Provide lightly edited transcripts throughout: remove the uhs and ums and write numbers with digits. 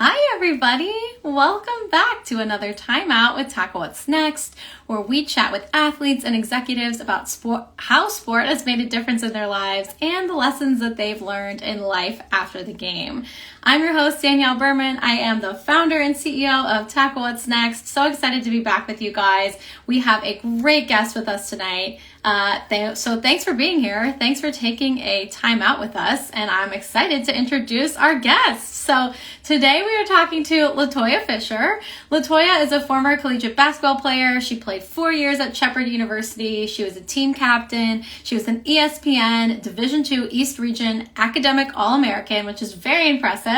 Hi, everybody. Welcome back to another Timeout with Tackle What's Next, where we chat with athletes and executives about sport, how sport has made a difference in their lives and the lessons that they've learned in life after the game. I'm your host, Danielle Berman. I am the founder and CEO of Tackle What's Next. So excited to be back with you guys. We have a great guest with us tonight. So thanks for being here. Thanks for taking a time out with us. And I'm excited to introduce our guest. So today we are talking to LaToya Fisher. LaToya is a former collegiate basketball player. She played 4 years at Shepherd University. She was a team captain. She was an ESPN Division II East Region Academic All-American, which is very impressive.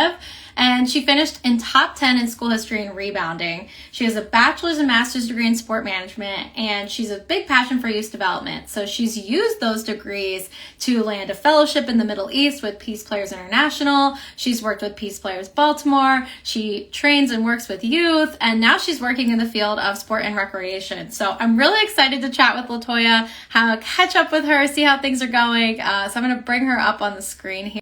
And she finished in top 10 in school history and rebounding. She has a bachelor's and master's degree in sport management, and she's a big passion for youth development. So she's used those degrees to land a fellowship in the Middle East with Peace Players International. She's worked with Peace Players Baltimore. She trains and works with youth, and now she's working in the field of sport and recreation. So I'm really excited to chat with LaToya, catch up with her, see how things are going. So I'm going to bring her up on the screen here.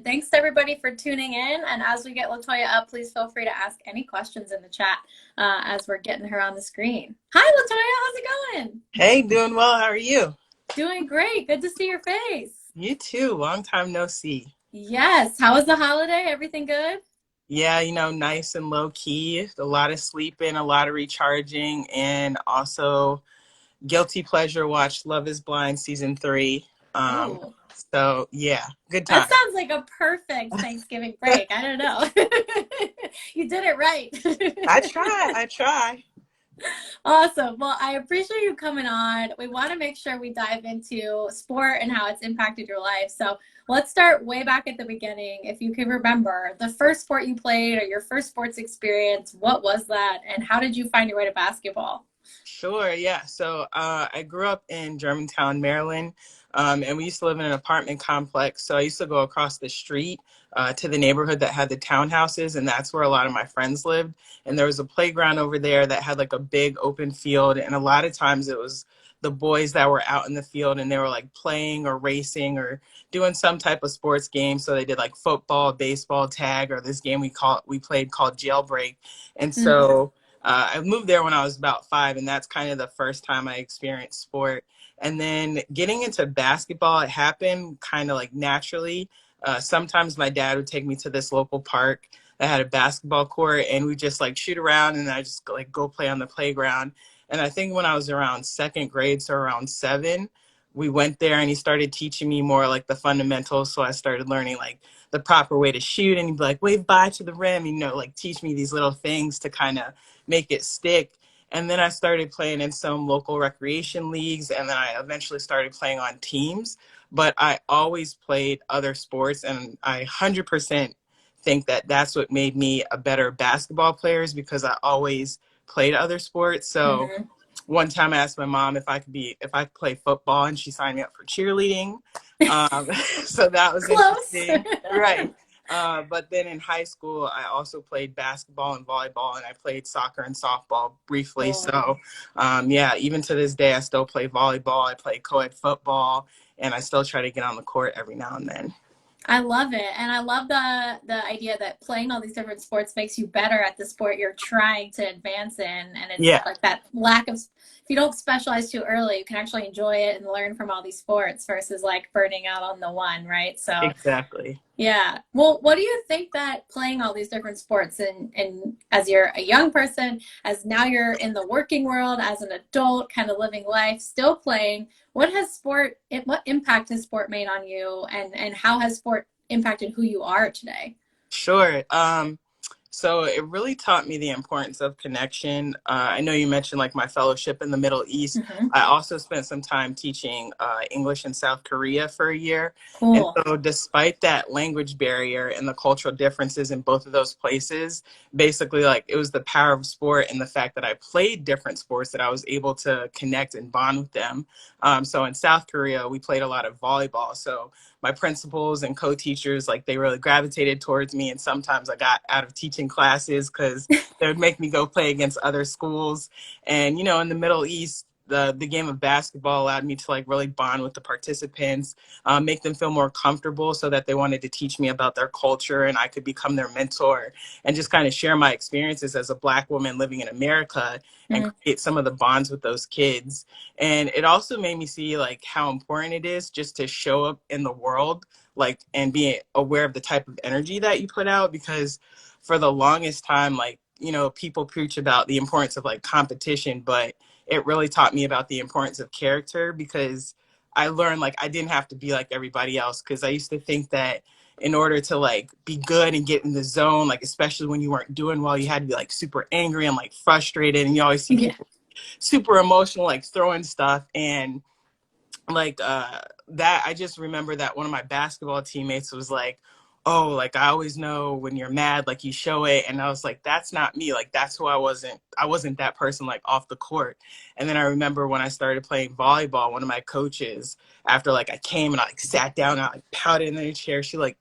Thanks to everybody for tuning in, and as we get LaToya up, please feel free to ask any questions in the chat as we're getting her on the screen. Hi, LaToya, how's it going? Hey, doing well. How are you? Doing great. Good to see your face. You too. Long time no see. Yes. How was the holiday? Everything good? Yeah, nice and low key. A lot of sleeping, a lot of recharging, and also guilty pleasure watched Love is Blind season 3. Ooh. So yeah, good time. That sounds like a perfect Thanksgiving break. I don't know. You did it right. I try. Awesome. Well, I appreciate you coming on. We want to make sure we dive into sport and how it's impacted your life. So let's start way back at the beginning. If you can remember the first sport you played or your first sports experience, what was that? And how did you find your way to basketball? Sure, yeah. So I grew up in Germantown, Maryland, and we used to live in an apartment complex. So I used to go across the street to the neighborhood that had the townhouses, and that's where a lot of my friends lived. And there was a playground over there that had like a big open field, and a lot of times it was the boys that were out in the field, and they were like playing or racing or doing some type of sports game. So they did like football, baseball, tag, or this game we played called Jailbreak. And so I moved there when I was about 5, and that's kind of the first time I experienced sport. And then getting into basketball, it happened kind of like naturally. Sometimes my dad would take me to this local park that had a basketball court, and we just like shoot around, and I just like go play on the playground. And I think when I was around second grade, so around 7, we went there and he started teaching me more like the fundamentals. So I started learning like the proper way to shoot, and he'd be like, wave bye to the rim, like teach me these little things to kind of make it stick. And then I started playing in some local recreation leagues, and then I eventually started playing on teams. But I always played other sports, and I 100% think that that's what made me a better basketball player, is because I always played other sports. So one time I asked my mom if I could play football, and she signed me up for cheerleading. So that was close. Interesting. Right. But then in high school, I also played basketball and volleyball, and I played soccer and softball briefly. So, yeah, even to this day, I still play volleyball. I play co-ed football, and I still try to get on the court every now and then. I love it. And I love the idea that playing all these different sports makes you better at the sport you're trying to advance in. And it's like that lack of, if you don't specialize too early, you can actually enjoy it and learn from all these sports versus like burning out on the one, right? So exactly. Yeah. Well, what do you think that playing all these different sports and as you're a young person, as now you're in the working world, as an adult, kind of living life, still playing, what impact has sport made on you, and how has sport impacted who you are today? Sure. So it really taught me the importance of connection. I know you mentioned like my fellowship in the Middle East. I also spent some time teaching English in South Korea for a year. Cool. And so despite that language barrier and the cultural differences in both of those places, basically like it was the power of sport and the fact that I played different sports that I was able to connect and bond with them. So in South Korea, we played a lot of volleyball. So my principals and co-teachers, like they really gravitated towards me. And sometimes I got out of teaching classes because they would make me go play against other schools. And, in the Middle East, the game of basketball allowed me to like really bond with the participants, make them feel more comfortable so that they wanted to teach me about their culture and I could become their mentor and just kind of share my experiences as a Black woman living in America and Mm-hmm. create some of the bonds with those kids. And it also made me see like how important it is just to show up in the world, like, and be aware of the type of energy that you put out, because for the longest time, like, you know, people preach about the importance of like competition, but it really taught me about the importance of character, because I learned like I didn't have to be like everybody else, because I used to think that in order to like be good and get in the zone, like especially when you weren't doing well, you had to be like super angry and like frustrated, and you always see Yeah. people super emotional, like throwing stuff. And like that, I just remember that one of my basketball teammates was like, oh, like I always know when you're mad, like you show it. And I was like, that's not me. Like that's who I wasn't that person like off the court. And then I remember when I started playing volleyball, one of my coaches, after like I came and I like sat down and I like pouted in the chair, she's like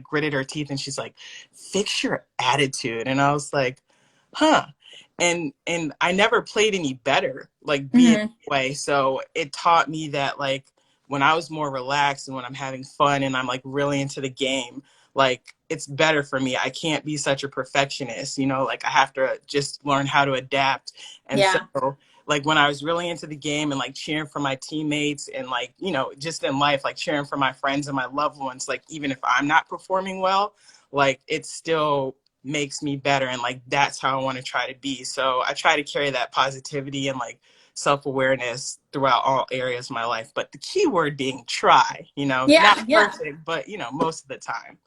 gritted her teeth and she's like, fix your attitude. And I was like, huh. And I never played any better, like being Mm-hmm. that way. So it taught me that like when I was more relaxed and when I'm having fun and I'm like really into the game, like it's better for me. I can't be such a perfectionist, you know, like I have to just learn how to adapt. And so Yeah. like when I was really into the game and like cheering for my teammates and like, you know, just in life, like cheering for my friends and my loved ones, like even if I'm not performing well, like it still makes me better. And like that's how I want to try to be. So I try to carry that positivity and like self-awareness throughout all areas of my life, but the key word being try, you know, not Yeah. Yeah. perfect, but you know, most of the time.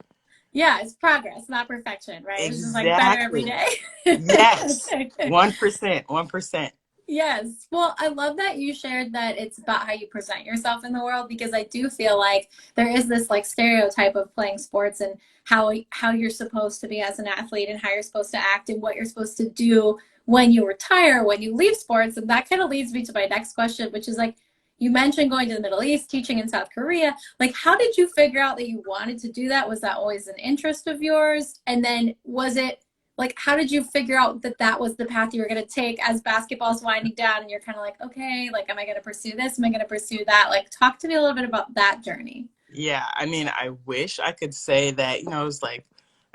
Yeah. It's progress, not perfection, right? It's just like better every Exactly. day. Yes. 1%. 1%. Yes. Well, I love that you shared that it's about how you present yourself in the world, because I do feel like there is this like stereotype of playing sports and how you're supposed to be as an athlete and how you're supposed to act and what you're supposed to do when you retire, when you leave sports. And that kind of leads me to my next question, which is like you mentioned going to the Middle East, teaching in South Korea. Like how did you figure out that you wanted to do that? Was that always an interest of yours? And then was it like how did you figure out that that was the path you were going to take as basketball's winding down and you're kind of like, okay, like am I going to pursue this, am I going to pursue that? Like talk to me a little bit about that journey. Yeah, I mean, I wish I could say that, you know, it was like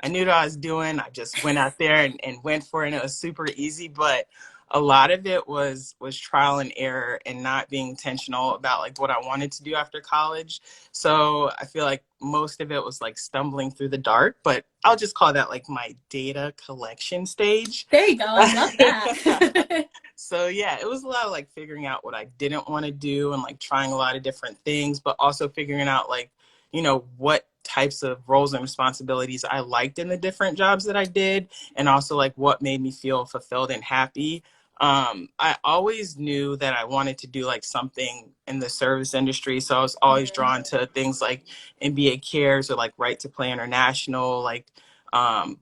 I knew what I was doing. I just went out there and went for it and it was super easy, but a lot of it was trial and error and not being intentional about like what I wanted to do after college. So I feel like most of it was like stumbling through the dark, but I'll just call that like my data collection stage. There you go. I love that. So yeah, it was a lot of like figuring out what I didn't want to do and like trying a lot of different things, but also figuring out like, you know, what types of roles and responsibilities I liked in the different jobs that I did, and also like what made me feel fulfilled and happy. I always knew that I wanted to do like something in the service industry. So I was always Mhm. drawn to things like NBA Cares or like Right to Play International, like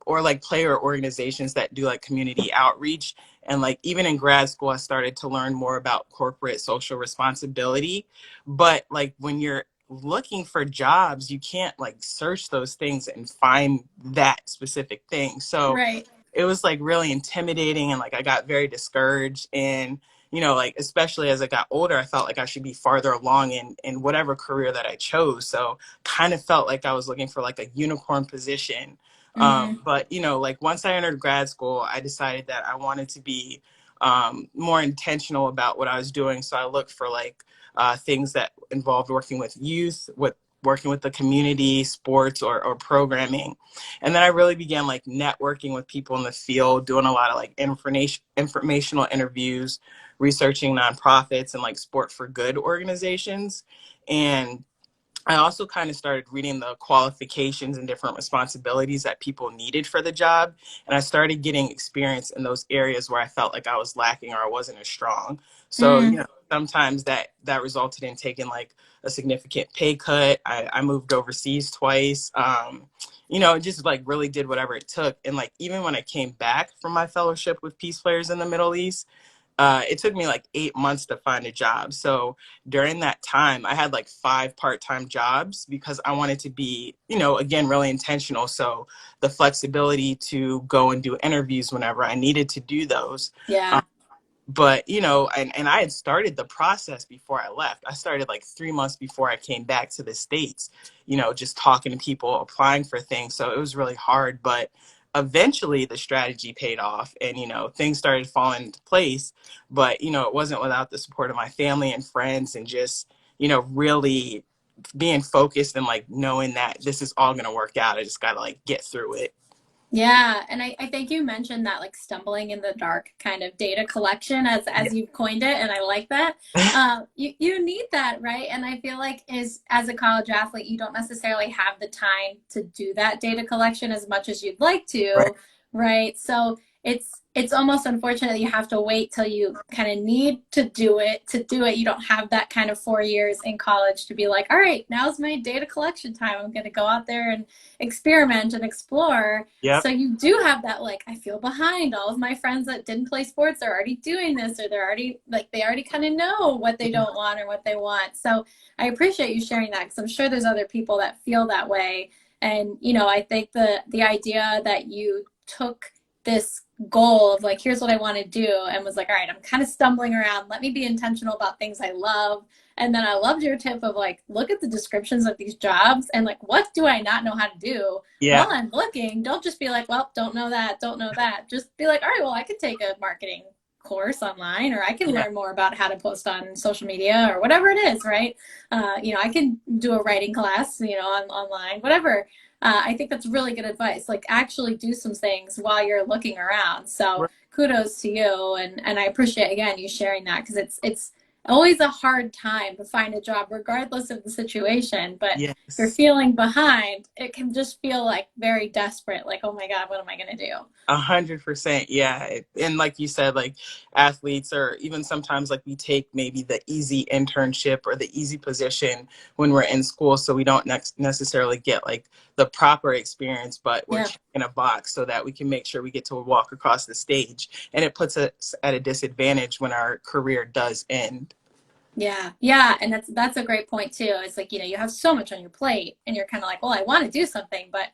or like player organizations that do like community outreach. And like even in grad school, I started to learn more about corporate social responsibility. But like when you're looking for jobs, you can't like search those things and find that specific thing. So Right. it was like really intimidating and like I got very discouraged. And you know, like especially as I got older, I felt like I should be farther along in whatever career that I chose. So kind of felt like I was looking for like a unicorn position. Hmm. But you know, like once I entered grad school, I decided that I wanted to be more intentional about what I was doing. So I looked for like things that involved working with youth, with working with the community, sports, or programming. And then I really began like networking with people in the field, doing a lot of like informational interviews, researching nonprofits and like sport for good organizations. And I also kind of started reading the qualifications and different responsibilities that people needed for the job. And I started getting experience in those areas where I felt like I was lacking or I wasn't as strong. So, you Mm. know, sometimes that resulted in taking like a significant pay cut. I moved overseas twice. You know, just like really did whatever it took. And like even when I came back from my fellowship with Peace Players in the Middle East, it took me like 8 months to find a job. So during that time, I had like 5 part-time jobs because I wanted to be, you know, again, really intentional. So the flexibility to go and do interviews whenever I needed to do those. Um, Yeah. But and I had started the process before I left. I started like 3 months before I came back to the States, just talking to people, applying for things. So it was really hard, but eventually the strategy paid off, and things started falling into place. But it wasn't without the support of my family and friends, and just really being focused and like knowing that this is all going to work out. I just got to like get through it. Yeah, and I think you mentioned that like stumbling in the dark kind of data collection Yeah. as you've coined it, and I like that. You need that, right? And I feel like is as a college athlete, you don't necessarily have the time to do that data collection as much as you'd like Right. to, right? So it's almost unfortunate that you have to wait till you kind of need to do it to do it. You don't have that kind of 4 years in college to be like, all right, now's my data collection time. I'm going to go out there and experiment and explore. Yep. So you do have that, like, I feel behind. All of my friends that didn't play sports are already doing this, or they're already like, they already kind of know what they don't want or what they want. So I appreciate you sharing that, because I'm sure there's other people that feel that way. And, I think the idea that you took this goal of like, here's what I want to do, and was like, all right, I'm kind of stumbling around. Let me be intentional about things I love. And then I loved your tip of like, look at the descriptions of these jobs and like, what do I not know how to do Yeah. while I'm looking? Don't just be like, well, don't know that, don't know that. Just be like, all right, well, I could take a marketing course online, or I can Yeah. learn more about how to post on social media or whatever it is, right? I can do a writing class, online, whatever. I think that's really good advice. Like actually do some things while you're looking around. So kudos to you, and I appreciate again you sharing that, because it's always a hard time to find a job regardless of the situation. But if you're Yes. feeling behind, it can just feel like very desperate, like, oh my God, what am I going to do? 100%. Yeah. And like you said, like athletes, or even sometimes like we take maybe the easy internship or the easy position when we're in school. So we don't necessarily get like the proper experience, but we're Yeah. checking a box so that we can make sure we get to walk across the stage. And it puts us at a disadvantage when our career does end. Yeah, yeah, and that's a great point too. It's like, you have so much on your plate and you're kind of like, well, I want to do something, but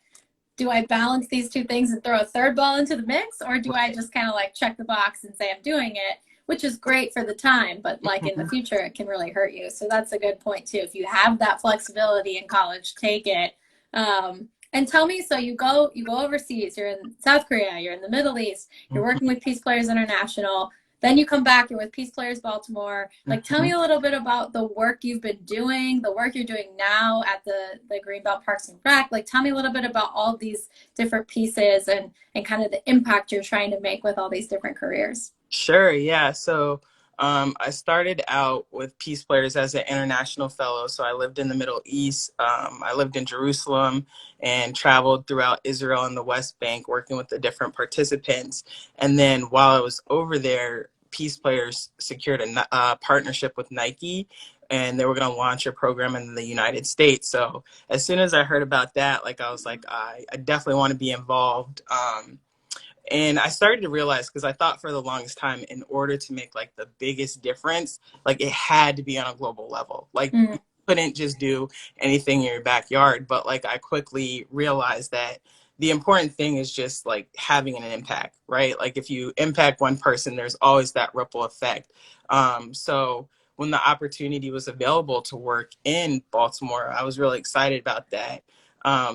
do I balance these two things and throw a third ball into the mix, or do I just kind of like check the box and say I'm doing it, which is great for the time, but like in the Mhm. future it can really hurt you. So that's a good point too. If you have that flexibility in college, take it. And tell me, so you go overseas, you're in South Korea, you're in the Middle East, you're working with Peace Players International, then you come back, you're with Peace Players Baltimore. Like, tell me Mhm. a little bit about the work you've been doing, the work you're doing now at the Greenbelt Parks and Rec. Like, tell me a little bit about all these different pieces, and kind of the impact you're trying to make with all these different careers. Sure, yeah. So I started out with Peace Players as an international fellow. So I lived in the Middle East. I lived in Jerusalem and traveled throughout Israel and the West Bank working with the different participants. And then while I was over there, Peace Players secured a partnership with Nike, and they were going to launch a program in the United States. So as soon as I heard about that, like I was like, I definitely want to be involved. And I started to realize, because I thought for the longest time, in order to make like the biggest difference, like it had to be on a global level. Like Mm, you couldn't just do anything in your backyard. But like I quickly realized that the important thing is just like having an impact, right? Like if you impact one person, there's always that ripple effect. So when the opportunity was available to work in Baltimore, I was really excited about that,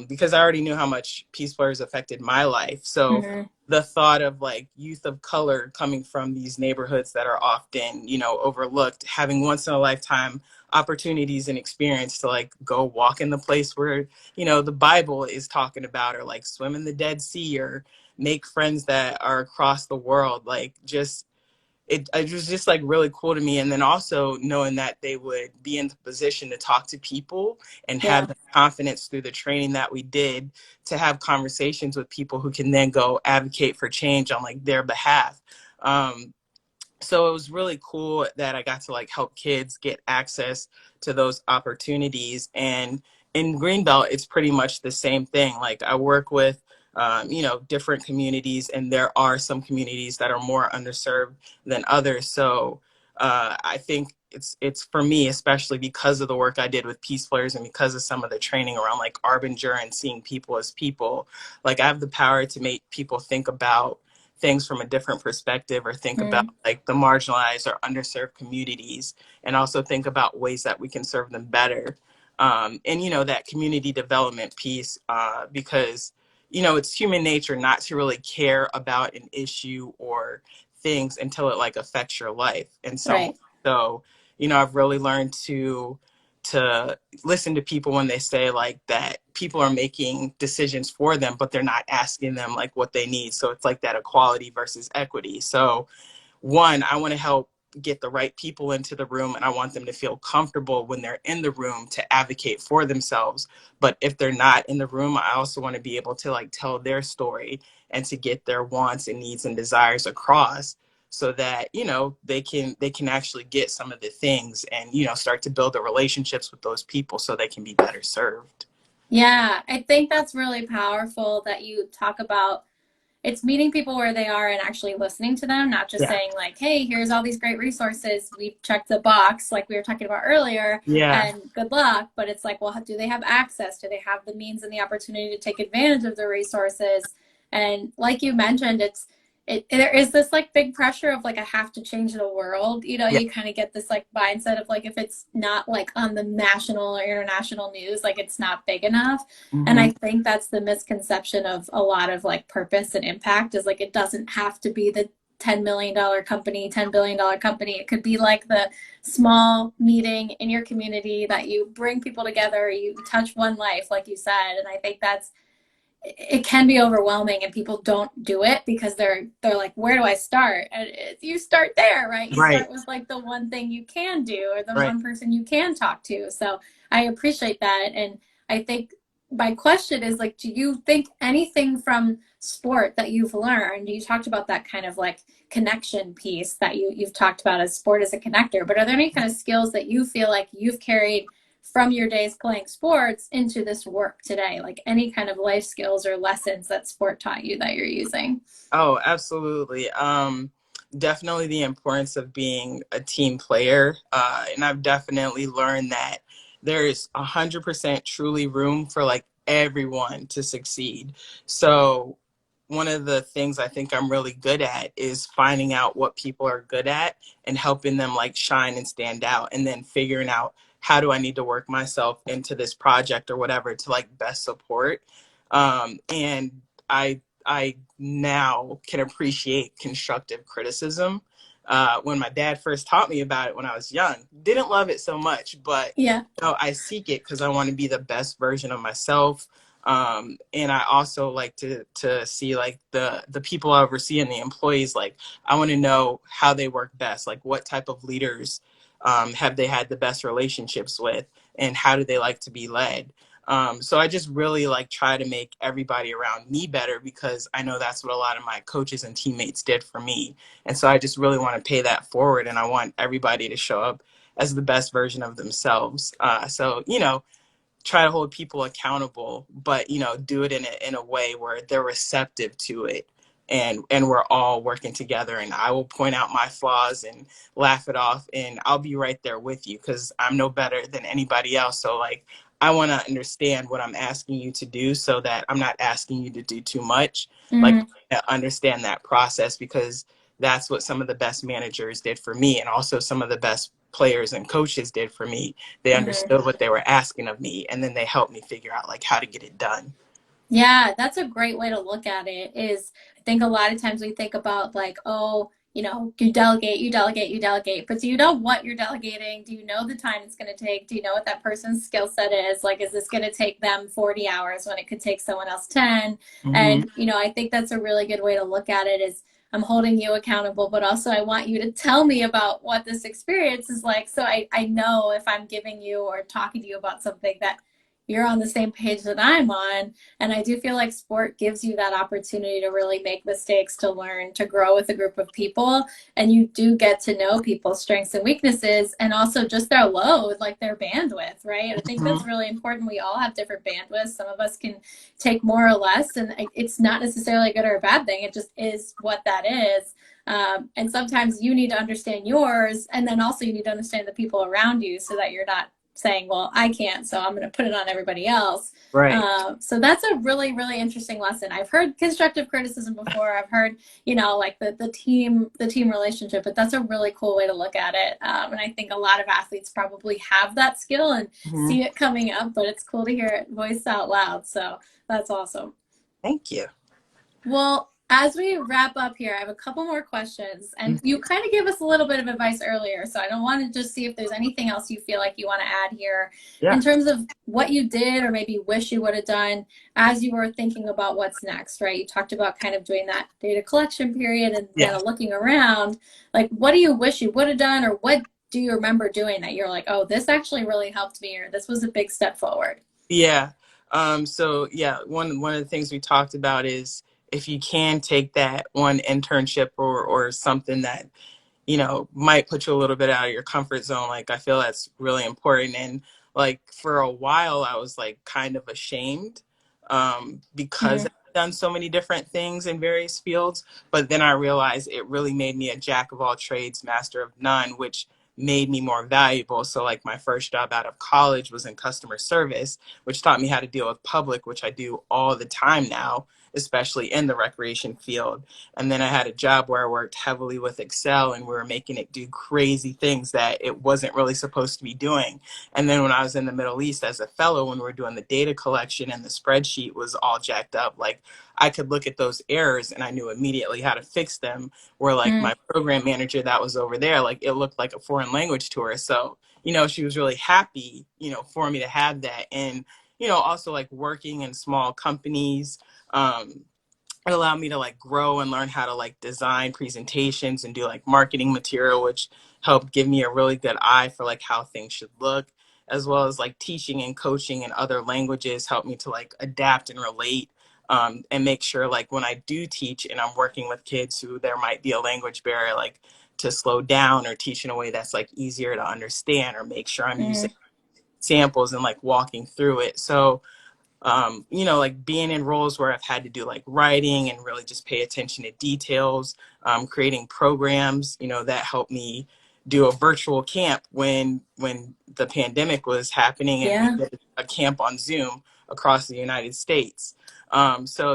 because I already knew how much Peace Players affected my life. So mm-hmm. the thought of like youth of color coming from these neighborhoods that are often, overlooked, having once in a lifetime opportunities and experience to like go walk in the place where, the Bible is talking about, or like swim in the Dead Sea, or make friends that are across the world. Like just it was just like really cool to me. And then also knowing that they would be in the position to talk to people and have Yeah. the confidence through the training that we did to have conversations with people who can then go advocate for change on like their behalf. So it was really cool that I got to like help kids get access to those opportunities. And in Greenbelt, it's pretty much the same thing. Like I work with, different communities, and there are some communities that are more underserved than others. So I think it's for me, especially because of the work I did with Peace Players and because of some of the training around like Arbinger and seeing people as people, like I have the power to make people think about things from a different perspective, or think about Mm, like the marginalized or underserved communities, and also think about ways that we can serve them better. And, that community development piece, because, it's human nature not to really care about an issue or things until it like affects your life in some way. right. So, I've really learned to listen to people when they say like that people are making decisions for them, but they're not asking them like what they need. So it's like that equality versus equity. So one, I want to help get the right people into the room, and I want them to feel comfortable when they're in the room to advocate for themselves. But if they're not in the room, I also want to be able to like tell their story and to get their wants and needs and desires across, so that they can actually get some of the things, and start to build the relationships with those people so they can be better served. Yeah, I think that's really powerful that you talk about it's meeting people where they are and actually listening to them, not just Yeah. saying like, hey, here's all these great resources. We've checked the box like we were talking about earlier Yeah. and good luck. But it's like, well, do they have access? Do they have the means and the opportunity to take advantage of the resources? And like you mentioned, there is this like big pressure of like I have to change the world. Yeah. You kind of get this like mindset of like if it's not like on the national or international news, like it's not big enough. And Hmm. I think that's the misconception of a lot of like purpose and impact is like it doesn't have to be the $10 million company, $10 billion company. It could be like the small meeting in your community that you bring people together, you touch one life, like you said. And I think it can be overwhelming and people don't do it because they're like, where do I start? And you start there, right? You Right. start with like the one thing you can do or the Right. one person you can talk to. So I appreciate that. And I think my question is like, do you think anything from sport that you've learned, you talked about that kind of like connection piece that you've talked about as sport as a connector, but are there any kind of skills that you feel like you've carried from your days playing sports into this work today? Like any kind of life skills or lessons that sport taught you that you're using? Oh, absolutely. Definitely the importance of being a team player. And I've definitely learned that there's 100% truly room for like everyone to succeed. So one of the things I think I'm really good at is finding out what people are good at and helping them like shine and stand out, and then figuring out how do I need to work myself into this project or whatever to like best support. And I now can appreciate constructive criticism. When my dad first taught me about it when I was young, didn't love it so much, but Yeah. I seek it because I want to be the best version of myself. And I also like to see like the people I oversee and the employees. Like I want to know how they work best. Like what type of leaders have they had the best relationships with, and how do they like to be led. So I just really like try to make everybody around me better, because I know that's what a lot of my coaches and teammates did for me. And so I just really want to pay that forward, and I want everybody to show up as the best version of themselves. So, try to hold people accountable, but do it in a way where they're receptive to it, and we're all working together. And I will point out my flaws and laugh it off, and I'll be right there with you because I'm no better than anybody else. So like I want to understand what I'm asking you to do, so that I'm not asking you to do too much. Like Mm-hmm. understand that process, because that's what some of the best managers did for me, and also some of the best players and coaches did for me. They Mm-hmm. understood what they were asking of me, and then they helped me figure out like how to get it done. Yeah, that's a great way to look at it. Is I think a lot of times we think about like, oh, you delegate, you delegate, you delegate, but do you know what you're delegating? Do you know the time it's going to take? Do you know what that person's skill set is? Like, is this going to take them 40 hours when it could take someone else 10? Mm-hmm. And, I think that's a really good way to look at it is I'm holding you accountable, but also I want you to tell me about what this experience is like. So I know if I'm giving you or talking to you about something that you're on the same page that I'm on. And I do feel like sport gives you that opportunity to really make mistakes, to learn, to grow with a group of people. And you do get to know people's strengths and weaknesses and also just their load, like their bandwidth, right? I think that's Mm-hmm. really important. We all have different bandwidths. Some of us can take more or less, and it's not necessarily a good or a bad thing. It just is what that is. And sometimes you need to understand yours, and then also you need to understand the people around you so that you're not saying, well, I can't, so I'm going to put it on everybody else. Right. So that's a really, really interesting lesson. I've heard constructive criticism before. I've heard, like the team relationship, but that's a really cool way to look at it. And I think a lot of athletes probably have that skill and Hmm. see it coming up, but it's cool to hear it voiced out loud. So that's awesome. Thank you. Well, as we wrap up here, I have a couple more questions. And you kind of gave us a little bit of advice earlier. So I don't want to just see if there's anything else you feel like you want to add here Yeah. in terms of what you did or maybe wish you would have done as you were thinking about what's next, right? You talked about kind of doing that data collection period and kind Yeah. of looking around. Like, what do you wish you would have done, or what do you remember doing that you're like, oh, this actually really helped me, or this was a big step forward? Yeah. So yeah, one of the things we talked about is if you can take that one internship or something that might put you a little bit out of your comfort zone. Like, I feel that's really important. And like for a while, I was like kind of ashamed because Mm, I've done so many different things in various fields. But then I realized it really made me a jack of all trades, master of none, which made me more valuable. So like my first job out of college was in customer service, which taught me how to deal with public, which I do all the time now, especially in the recreation field. And then I had a job where I worked heavily with Excel, and we were making it do crazy things that it wasn't really supposed to be doing. And then when I was in the Middle East as a fellow, when we were doing the data collection and the spreadsheet was all jacked up, like I could look at those errors and I knew immediately how to fix them. Where like mm, my program manager that was over there, like it looked like a foreign language to her. So, she was really happy, for me to have that. And, also like working in small companies, it allowed me to like grow and learn how to like design presentations and do like marketing material, which helped give me a really good eye for like how things should look, as well as like teaching and coaching in other languages helped me to like adapt and relate, and make sure like when I do teach and I'm working with kids who there might be a language barrier, like to slow down or teach in a way that's like easier to understand, or make sure I'm using mm. samples and like walking through it. So like being in roles where I've had to do like writing and really just pay attention to details, creating programs, that helped me do a virtual camp when the pandemic was happening, and we Yeah. did a camp on Zoom across the United States. So,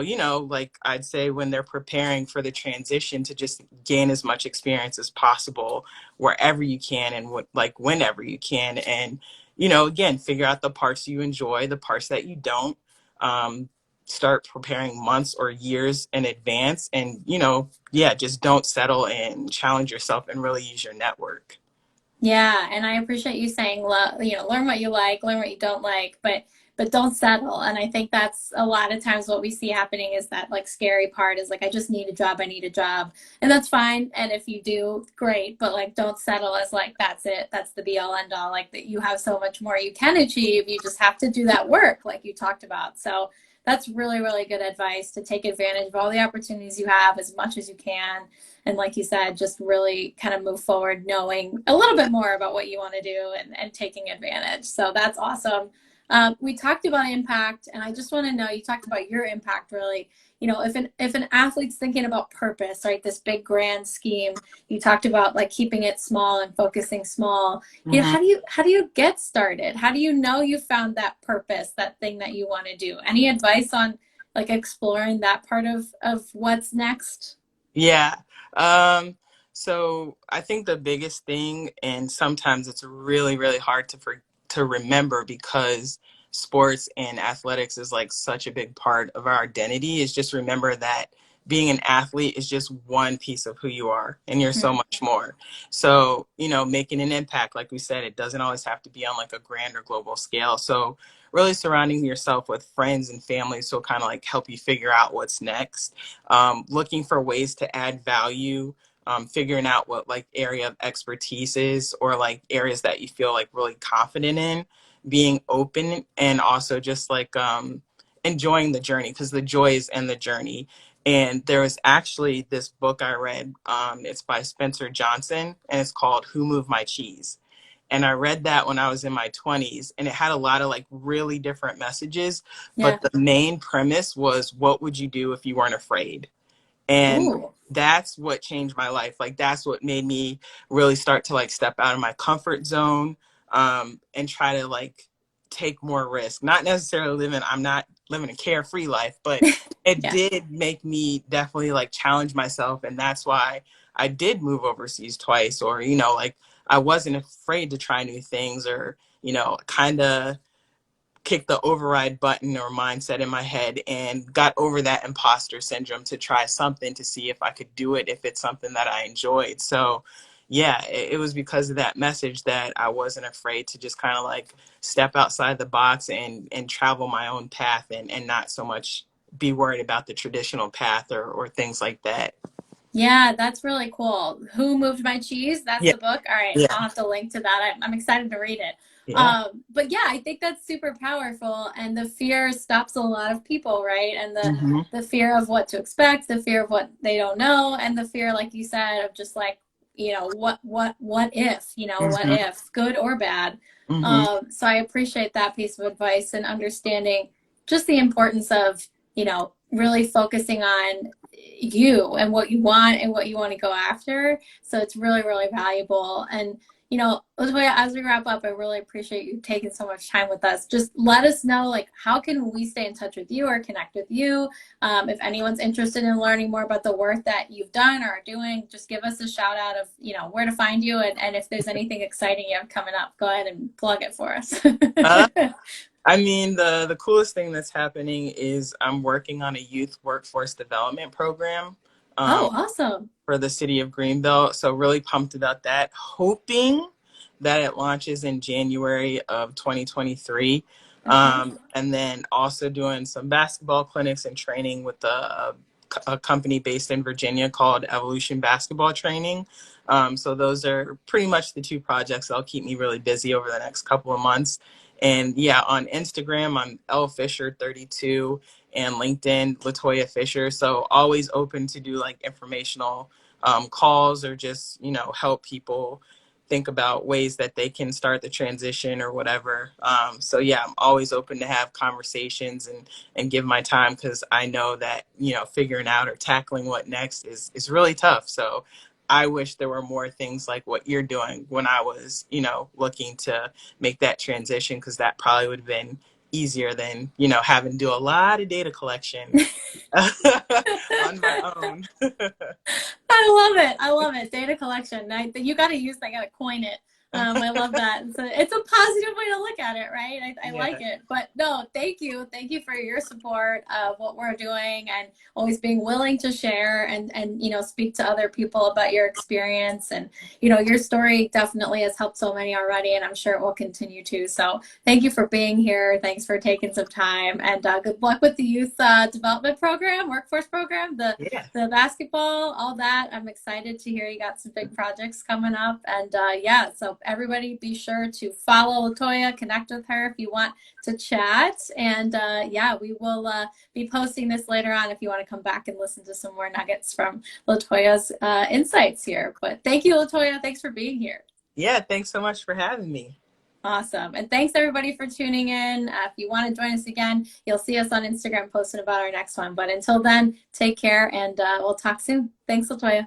like I'd say when they're preparing for the transition, to just gain as much experience as possible wherever you can and like whenever you can. And again, figure out the parts you enjoy, the parts that you don't. Um, Start preparing months or years in advance. And, yeah, just don't settle and challenge yourself and really use your network. Yeah, and I appreciate you saying, learn what you like, learn what you don't like, but don't settle. And I think that's a lot of times what we see happening is that like scary part is like I just need a job, I need a job. And that's fine. And if you do, great, but like don't settle as like that's it, that's the be all end all. Like that you have so much more you can achieve. You just have to do that work like you talked about. So that's really, really good advice to take advantage of all the opportunities you have as much as you can. And like you said, just really kind of move forward knowing a little bit more about what you want to do and taking advantage. So that's awesome. We talked about impact, and I just want to know, you talked about your impact really. If an athlete's thinking about purpose, right, this big grand scheme, you talked about like keeping it small and focusing small. Mhm. How do you get started? How do you know you found that purpose, that thing that you want to do? Any advice on like exploring that part of what's next? Yeah. Um, so I think the biggest thing, and sometimes it's really, really hard to remember because sports and athletics is like such a big part of our identity, is just remember that being an athlete is just one piece of who you are, and you're so Mm, much more. So, making an impact, like we said, it doesn't always have to be on like a grand or global scale. So really surrounding yourself with friends and family so kind of like help you figure out what's next, looking for ways to add value, figuring out what like area of expertise is, or like areas that you feel like really confident in, being open, and also just like enjoying the journey, because the joy is in the journey. And there was actually this book I read. It's by Spencer Johnson, and it's called Who Moved My Cheese? And I read that when I was in my 20s, and it had a lot of like really different messages. yeah. But the main premise was, what would you do if you weren't afraid? And Ooh. that's what changed my life. Like that's what made me really start to like step out of my comfort zone. and try to like take more risk. Not necessarily I'm not living a carefree life, but it Yeah. did make me definitely like challenge myself. And that's why I did move overseas twice, or, like I wasn't afraid to try new things, or, kind of kick the override button or mindset in my head and got over that imposter syndrome to try something to see if I could do it, if it's something that I enjoyed. So yeah, it was because of that message that I wasn't afraid to just kind of like step outside the box and travel my own path, and not so much be worried about the traditional path or things like that. Yeah, that's really cool. Who Moved My Cheese? That's Yeah. the book. All right, Yeah. I'll have to link to that. I'm excited to read it. Yeah. But yeah, I think that's super powerful, and the fear stops a lot of people, right? And Mm-hmm. the fear of what to expect, the fear of what they don't know, and the fear, like you said, of just like, what if, what Mm-hmm. if, good or bad. Mm-hmm. So I appreciate that piece of advice and understanding just the importance of, really focusing on you and what you want and what you want to go after. So it's really, really valuable. And, LaToya, as we wrap up, I really appreciate you taking so much time with us. Just let us know, like, how can we stay in touch with you or connect with you? If anyone's interested in learning more about the work that you've done or are doing, just give us a shout out of, where to find you. And if there's anything exciting you have coming up, go ahead and plug it for us. Uh, I mean, the coolest thing that's happening is I'm working on a youth workforce development program, um, Oh, awesome. for the city of Greenville. So really pumped about that, hoping that it launches in January of 2023. Okay. And then also doing some basketball clinics and training with a company based in Virginia called Evolution Basketball Training. So those are pretty much the two projects that'll keep me really busy over the next couple of months. And yeah, on Instagram, I'm lfisher32, and LinkedIn, LaToya Fisher. So always open to do like informational calls, or just, help people think about ways that they can start the transition or whatever. So yeah, I'm always open to have conversations and give my time, because I know that, figuring out or tackling what next is really tough. So I wish there were more things like what you're doing when I was, looking to make that transition, because that probably would have been easier than, having to do a lot of data collection on my own. I love it. I love it. Data collection. You got to I got to coin it. I love that. It's a positive way to look at it, right? I like Yeah. it. But no, thank you. Thank you for your support of what we're doing and always being willing to share and speak to other people about your experience. And, your story definitely has helped so many already, and I'm sure it will continue to. So thank you for being here. Thanks for taking some time, and good luck with the youth development program, workforce program, Yeah. the basketball, all that. I'm excited to hear you got some big projects coming up. And so everybody be sure to follow LaToya, connect with her if you want to chat. And we will be posting this later on if you want to come back and listen to some more nuggets from LaToya's insights here. But thank you, LaToya. Thanks for being here. Yeah. Thanks so much for having me. Awesome. And thanks everybody for tuning in. If you want to join us again, you'll see us on Instagram posting about our next one. But until then, take care, and we'll talk soon. Thanks, LaToya.